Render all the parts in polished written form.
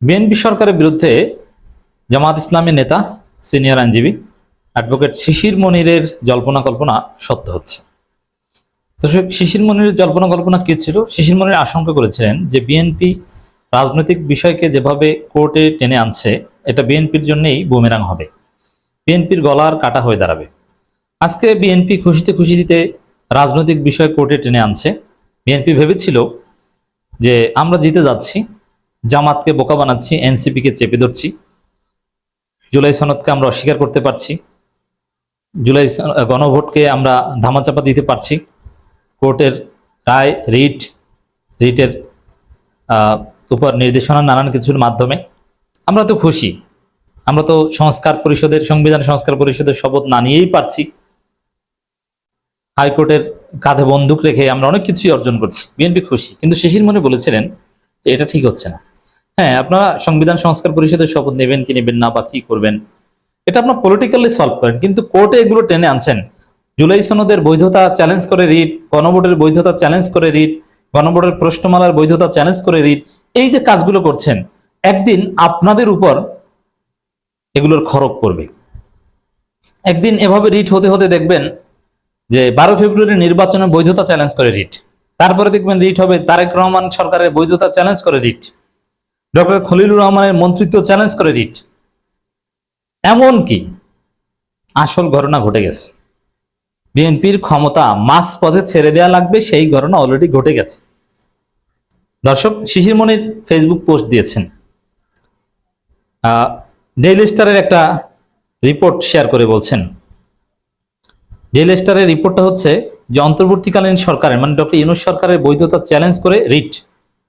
BNP সরকারের বিরুদ্ধে জামাত ইসলামের নেতা সিনিয়র আইনজীবী অ্যাডভোকেট শিশির মনিরের জল্পনা কল্পনা সত্য হচ্ছে। দর্শক, শিশির মনিরের জল্পনা কল্পনা কি ছিল? শিশির মনির আশঙ্কা করেছিলেন যে বিএনপি রাজনৈতিক বিষয়কে যেভাবে কোর্টে টেনে আনছে, এটা বিএনপির জন্যই বুমেরাং হবে, বিএনপির গলার কাটা হয়ে দাঁড়াবে। আজকে বিএনপি খুশিতে খুশিতে রাজনৈতিক বিষয় কোর্টে টেনে আনছে। বিএনপি ভেবেছিল যে আমরা জিতে যাচ্ছি, জামাতকে বোকা বানাচ্ছি, এনসিপিকে চেপে ধরছি, জুলাই সনদকে আমরা অস্বীকার করতে পারছি, জুলাই গণভোটকে আমরা ধামাচাপা দিতে পারছি, কোর্টের রায়, রিটের উপর নির্দেশনা নানান কিছুর মাধ্যমে আমরা তো খুশি। আমরা তো সংবিধান সংস্কার পরিষদের শপথ না নিয়েই পারছি, হাইকোর্টের কাঁধে বন্দুক রেখে আমরা অনেক কিছুই অর্জন করছি, বিএনপি খুশি। কিন্তু শিশির মনি বলেছিলেন যে এটা ঠিক হচ্ছে না। হ্যাঁ, আপনারা সংবিধান সংস্কার পরিষদের শপথ নেবেন কি নেবেন না বা কি করবেন, এটা আপনার পলিটিক্যালি সলভ করেন, কিন্তু কোর্টে এগুলো টেনে আনছেন। জুলাই সনদের বৈধতা চ্যালেঞ্জ করে রিট, গণভোটের বৈধতা চ্যালেঞ্জ করে রিট, গণভোটের প্রশ্নমালার বৈধতা চ্যালেঞ্জ করে রিট, এই যে কাজগুলো করছেন, একদিন আপনাদের উপর এগুলোর খড়ক পড়বে। একদিন এভাবে রিট হতে হতে দেখবেন যে 12 ফেব্রুয়ারি নির্বাচনের বৈধতা চ্যালেঞ্জ করে রিট, তারপরে দেখবেন রিট হবে তারেক রহমান সরকারের বৈধতা চ্যালেঞ্জ করে রিট, ডক্টর খলিলুর রহমানের মন্ত্রিত্ব চ্যালেঞ্জ করে রিট। এমন কি আসল ঘটনা ঘটে গেছে, বিএনপির ক্ষমতা মাঝ পথে ছেড়ে দেওয়া লাগবে, সেই ঘটনা অলরেডি ঘটে গেছে। দর্শক, শিশির মনির ফেসবুক পোস্ট দিয়েছেন, ডেইলি স্টারের একটা রিপোর্ট শেয়ার করে বলছেন, ডেইলি স্টারের রিপোর্টটা হচ্ছে যে অন্তর্বর্তীকালীন সরকারের মানে ডক্টর ইউনূস সরকারের বৈধতা চ্যালেঞ্জ করে রিট।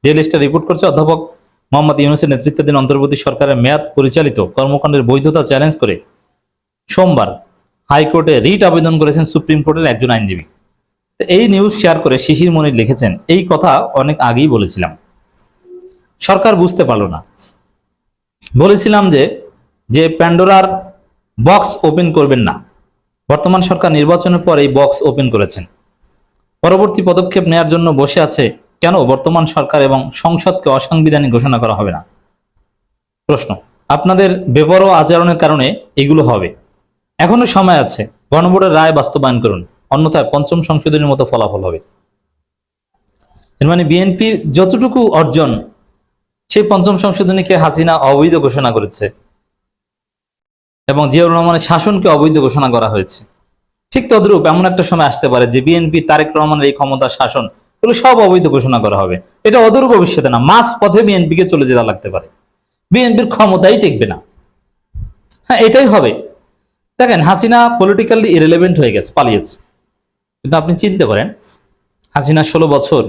ডেইলি স্টার রিপোর্ট করছে অধ্যাপক মোহাম্মদ ইউনূসের নেতৃত্বাধীন অন্তর্বর্তী সরকারের মেয়াদ পরিচালিত কর্মকাণ্ডের বৈধতা চ্যালেঞ্জ করে সোমবার হাইকোর্টে রিট আবেদন করেছেন সুপ্রিম কোর্টের একজন আইনজীবী। এই নিউজ শেয়ার করে শিশির মনির লিখেছেন, এই কথা অনেক আগেই বলেছিলাম, সরকার বুঝতে পারল না। বলেছিলাম যে প্যান্ডোরার বক্স ওপেন করবেন না, বর্তমান সরকার নির্বাচনের পর এই বক্স ওপেন করেছেন। পরবর্তী পদক্ষেপ নেয়ার জন্য বসে আছে কেন বর্তমান সরকার এবং সংসদকে অসাংবিধানিক ঘোষণা করা হবে না? প্রশ্ন, আপনাদের বেপরোয়া আচরণের কারণে এগুলো হবে। এখনো সময় আছে, গণভোটের রায় বাস্তবায়ন করুন, অন্যথায় পঞ্চম সংশোধনীর মতো ফলাফল হবে। এর মানে বিএনপির যতটুকু অর্জন, সেই পঞ্চম সংশোধনীকে হাসিনা অবৈধ ঘোষণা করেছে এবং জিয়াউর রহমানের শাসনকে অবৈধ ঘোষণা করা হয়েছে। ঠিক তদ্রূপ এমন একটা সময় আসতে পারে যে বিএনপি, তারেক রহমানের এই ক্ষমতা, শাসন, এগুলো সব অবৈধ ঘোষণা করা হবে। এটা অদূর ভবিষ্যতে না, মাঝ পথে বিএনপিকে চলে যেতে লাগতে পারে, বিএনপির ক্ষমতাই টিকবে না। হ্যাঁ, এটাই হবে। দেখেন, হাসিনা পলিটিক্যালি ইরেলেভেন্ট হয়ে গেছে, পালিয়েছে। কিন্তু আপনি চিন্তা করেন, হাসিনা 16 বছর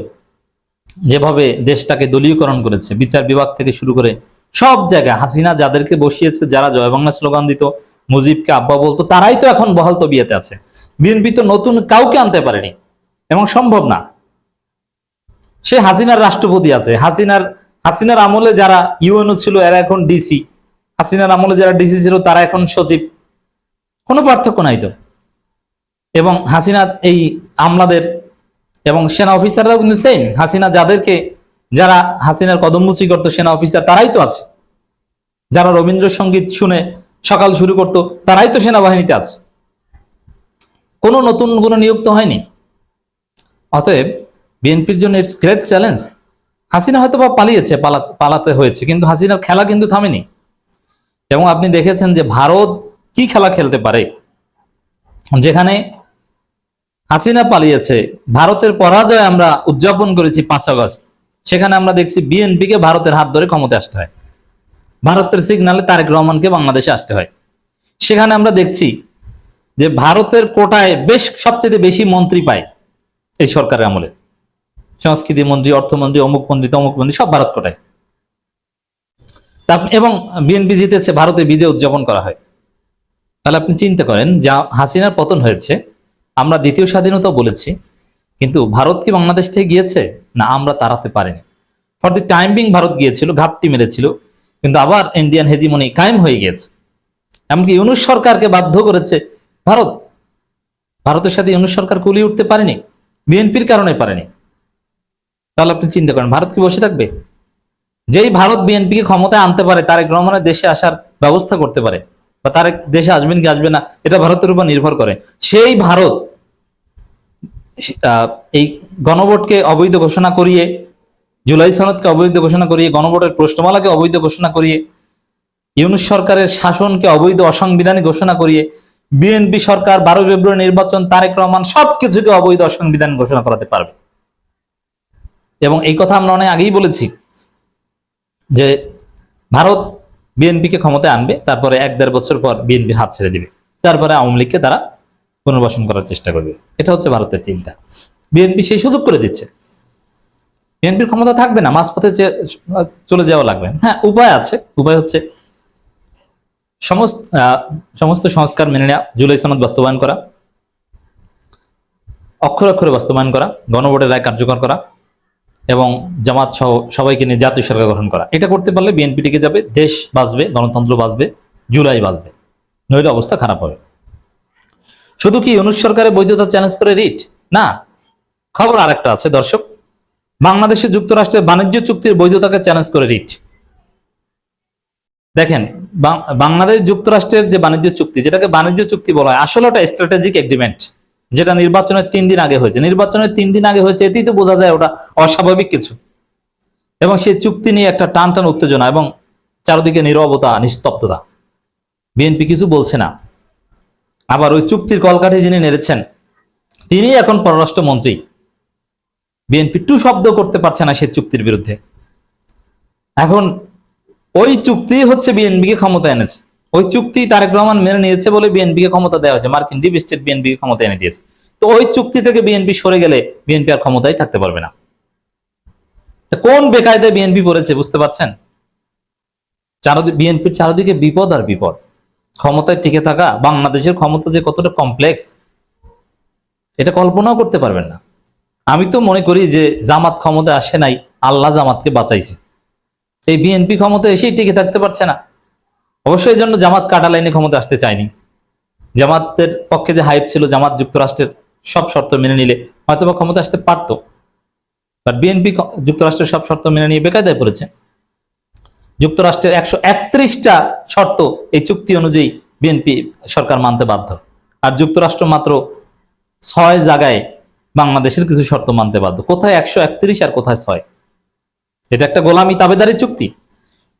যেভাবে দেশটাকে দলীয়করণ করেছে, বিচার বিভাগ থেকে শুরু করে সব জায়গায় হাসিনা যাদেরকে বসিয়েছে, যারা জয় বাংলা স্লোগান দিত, মুজিবকে আব্বা বলতো, তারাই তো এখন বহাল তবিয়তে আছে। বিএনপি তো নতুন কাউকে আনতে পারেনি এবং সম্ভব না। সে হাসিনার রাষ্ট্রপতি আছে, হাসিনার আমলে যারা ইউএনও ছিল এরা এখন ডিসি, হাসিনার আমলে যারা ডিসি ছিল তারা এখন সচিব, কোনো পার্থক্য নাই তো। এবং হাসিনা এই আমলাদের এবং সেনা অফিসাররাও কিন্তু সেম, যারা হাসিনার কদমবুচি করতো সেনা অফিসার তারাই তো আছে, যারা রবীন্দ্রসঙ্গীত শুনে সকাল শুরু করতো তারাই তো সেনাবাহিনীতে আছে, কোনো নতুন কোনো নিযুক্ত হয়নি। অতএব বিএনপির জন্য ইটস গ্রেট চ্যালেঞ্জ। হাসিনা হয়তো বা পালিয়েছে, পালাতে হয়েছে, কিন্তু হাসিনার খেলা কিন্তু থামেনি। এবং আপনি দেখেছেন যে ভারত কি খেলা খেলতে পারে, যেখানে হাসিনা পালিয়েছে, ভারতের পরাজয় আমরা উদযাপন করেছি 5 আগস্ট, সেখানে আমরা দেখছি বিএনপিকে ভারতের হাত ধরে ক্ষমতায় আসতে হয়, ভারতের সিগনালে তারেক রহমানকে বাংলাদেশে আসতে হয়। সেখানে আমরা দেখছি যে ভারতের কোটায় সবচেয়ে বেশি মন্ত্রী পায় এই সরকারের আমলে, সংস্কৃতি মন্ত্রী, অর্থমন্ত্রী, অমুক মন্ত্রী, তমুক মন্ত্রী, সব ভারত কোটায়। এবং বিএনপি জিতেছে, ভারতে বিজয় উদযাপন করা হয়। তাহলে আপনি চিন্তা করেন, যা হাসিনার পতন হয়েছে, আমরা দ্বিতীয় স্বাধীনতা বলেছি, কিন্তু ভারত কি বাংলাদেশ থেকে গিয়েছে? না, আমরা তাড়াতে পারিনি। For the time being Bharat গিয়েছিল, ঘাপটি মেরেছিল, কিন্তু আবার ইন্ডিয়ান হেজিমনি কায়েম হয়ে গিয়েছে। এমনকি ইউনূস সরকারকে বাধ্য করেছে ভারত, ভারতের সাথে ইউনূস সরকার কুলিয়ে উঠতে পারেনি, বিএনপির কারণে পারেনি। তাহলে আপনি চিন্তা করেন, ভারত কি বসে থাকবে? যেই ভারত বিএনপিকে ক্ষমতায় আনতে পারে, তারেক রহমানের দেশে আসার ব্যবস্থা করতে পারে, বা তারেক দেশে আসবেন কি আসবে না এটা ভারতের উপর নির্ভর করে, সেই ভারত এই গণভোটকে অবৈধ ঘোষণা করিয়ে, জুলাই সনদকে অবৈধ ঘোষণা করিয়ে, গণভোটের প্রশ্নমালাকে অবৈধ ঘোষণা করিয়ে, ইউনূস সরকারের শাসনকে অবৈধ অসাংবিধানিক ঘোষণা করিয়ে, বিএনপি সরকার 12 ফেব্রুয়ারি নির্বাচন, তারেক রহমান সবকিছুকে অবৈধ অসাংবিধানিক ঘোষণা করাতে পারবে। এবং এই কথা আমরা অনেক আগেই বলেছি যে ভারত বিএনপিকে ক্ষমতায় আনবে, তারপরে 1-1.5 বছর পর বিএনপির হাত ছেড়ে দিবে, তারপরে আওয়ামী লীগকে তারা পুনর্বাসন করার চেষ্টা করবে। এটা হচ্ছে ভারতের চিন্তা। বিএনপি সেই সুযোগ করে দিচ্ছে। বিএনপির ক্ষমতা থাকবে না, মাঝপথে চলে যাওয়া লাগবে। হ্যাঁ, উপায় আছে। উপায় হচ্ছে সমস্ত সংস্কার মেনে নেওয়া, জুলাই সনদ বাস্তবায়ন করা, অক্ষরে অক্ষরে বাস্তবায়ন করা, গণভোটের রায় কার্যকর করা এবং জামাত সহ সবাইকে নিয়ে জাতীয় সরকার গঠন করা। এটা করতে পারলে বিএনপি টিকে যাবে, দেশ বাঁচবে, গণতন্ত্র বাঁচবে, জুলাই বাঁচবে। নইলে অবস্থা খারাপ হবে। শুধু কি ইউনূস সরকারের বৈধতা চ্যালেঞ্জ করে রিট? না, খবর আরেকটা আছে দর্শক। বাংলাদেশে যুক্তরাষ্ট্রের বাণিজ্য চুক্তির বৈধতাকে চ্যালেঞ্জ করে রিট। দেখেন, বাংলাদেশ যুক্তরাষ্ট্রের যে বাণিজ্য চুক্তি, যেটাকে বাণিজ্য চুক্তি বলা হয়, আসলে ওটা স্ট্র্যাটেজিক এগ্রিমেন্ট, যেটা নির্বাচনের 3 দিন আগে হয়েছে। নির্বাচনের 3 দিন আগে হয়েছে, এতেই তো বোঝা যায় ওটা অস্বাভাবিক কিছু। এবং সেই চুক্তি নিয়ে একটা টান টান উত্তেজনা এবং চারদিকে নীরবতা, নিস্তব্ধতা। বিএনপি কিছু বলছে না। আবার ওই চুক্তির কলকাঠি যিনি নেড়েছেন, তিনি এখন পররাষ্ট্রমন্ত্রী। বিএনপি টু শব্দ করতে পারছে না সেই চুক্তির বিরুদ্ধে। এখন ওই চুক্তি হচ্ছে বিএনপিকে ক্ষমতা এনেছে। ওই চুক্তি তারেক রহমান মেনে নিয়েছে বলে বিএনপিকে ক্ষমতা দেওয়া হয়েছে। মার্কিন ডিপ স্টেট বিএনপিকে ক্ষমতা এনে দিয়েছে। তো ওই চুক্তি থেকে বিএনপি সরে গেলে বিএনপি আর ক্ষমতায় থাকতে পারবে না। কোন বেকায়দায় বিএনপি পড়েছে বুঝতে পারছেন? বিএনপির চারদিকে বিপদ আর বিপদ। ক্ষমতায় টিকে থাকা, বাংলাদেশের ক্ষমতা যে কতটা কমপ্লেক্স, এটা কল্পনাও করতে পারবেন না। আমি তো মনে করি যে জামাত ক্ষমতায় আসে নাই, আল্লাহ জামাতকে বাঁচাইছে। এই বিএনপি ক্ষমতায় এসেই টিকে থাকতে পারছে না। অবশ্যই এই জন্য জামাত কাটা লাইনে ক্ষমতা আসতে চায়নি। জামাতের পক্ষে যে হাইপ ছিল, জামাত যুক্তরাষ্ট্রের সব শর্ত মেনে নিলে হয়তো বা ক্ষমতা আসতে পারত, বাট বিএনপি যুক্তরাষ্ট্রের সব শর্ত মেনে নিয়ে বেকায়দায় পড়েছে। যুক্তরাষ্ট্রের 131টা শর্ত এই চুক্তি অনুযায়ী বিএনপি সরকার মানতে বাধ্য, আর যুক্তরাষ্ট্র মাত্র 6 জায়গায় বাংলাদেশের কিছু শর্ত মানতে বাধ্য। কোথায় 131 আর কোথায় 6? এটা একটা গোলামি তাবেদারি চুক্তি।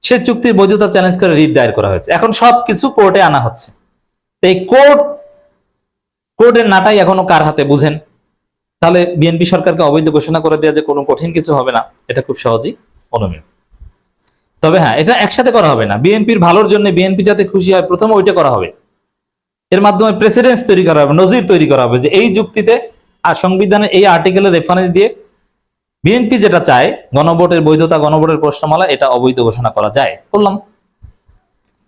সে চুক্তির বৈধতা চ্যালেঞ্জ করে রিট দায়ের করা হয়েছে। এখন সবকিছু কোর্টে আনা হচ্ছে। এই কোর্টের নাটাই এখনো কার হাতে বুঝেন? তাহলে বিএনপি সরকারকে অবৈধ ঘোষণা করে দেওয়া যে কোনো কঠিন কিছু হবে না, এটা খুব সহজেই অনুমেয়। তবে হ্যাঁ, এটা একসাথে করা হবে না। বিএনপির ভালোর জন্য, বিএনপি যাতে খুশি হয়, প্রথমে ওইটা করা হবে। এর মাধ্যমে প্রেসিডেন্স তৈরি করা হবে, নজির তৈরি করা হবে যে এই যুক্তিতে আর সংবিধানের এই আর্টিকেলের রেফারেন্স দিয়ে বিএনপি যেটা চায়, গণভোটের বৈধতা, গণভোটের প্রশ্নমালা, এটা অবৈধ ঘোষণা করা যায়, করলাম।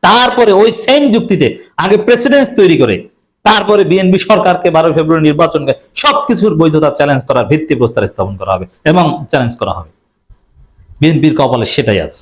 তারপরে ওই সেম যুক্তিতে আগে প্রেসিডেন্স তৈরি করে তারপরে বিএনপি সরকারকে 12 ফেব্রুয়ারি নির্বাচনকে সবকিছুর বৈধতা চ্যালেঞ্জ করার ভিত্তি প্রস্তর স্থাপন করা হবে এবং চ্যালেঞ্জ করা হবে। বিএনপির কপালে সেটাই আছে।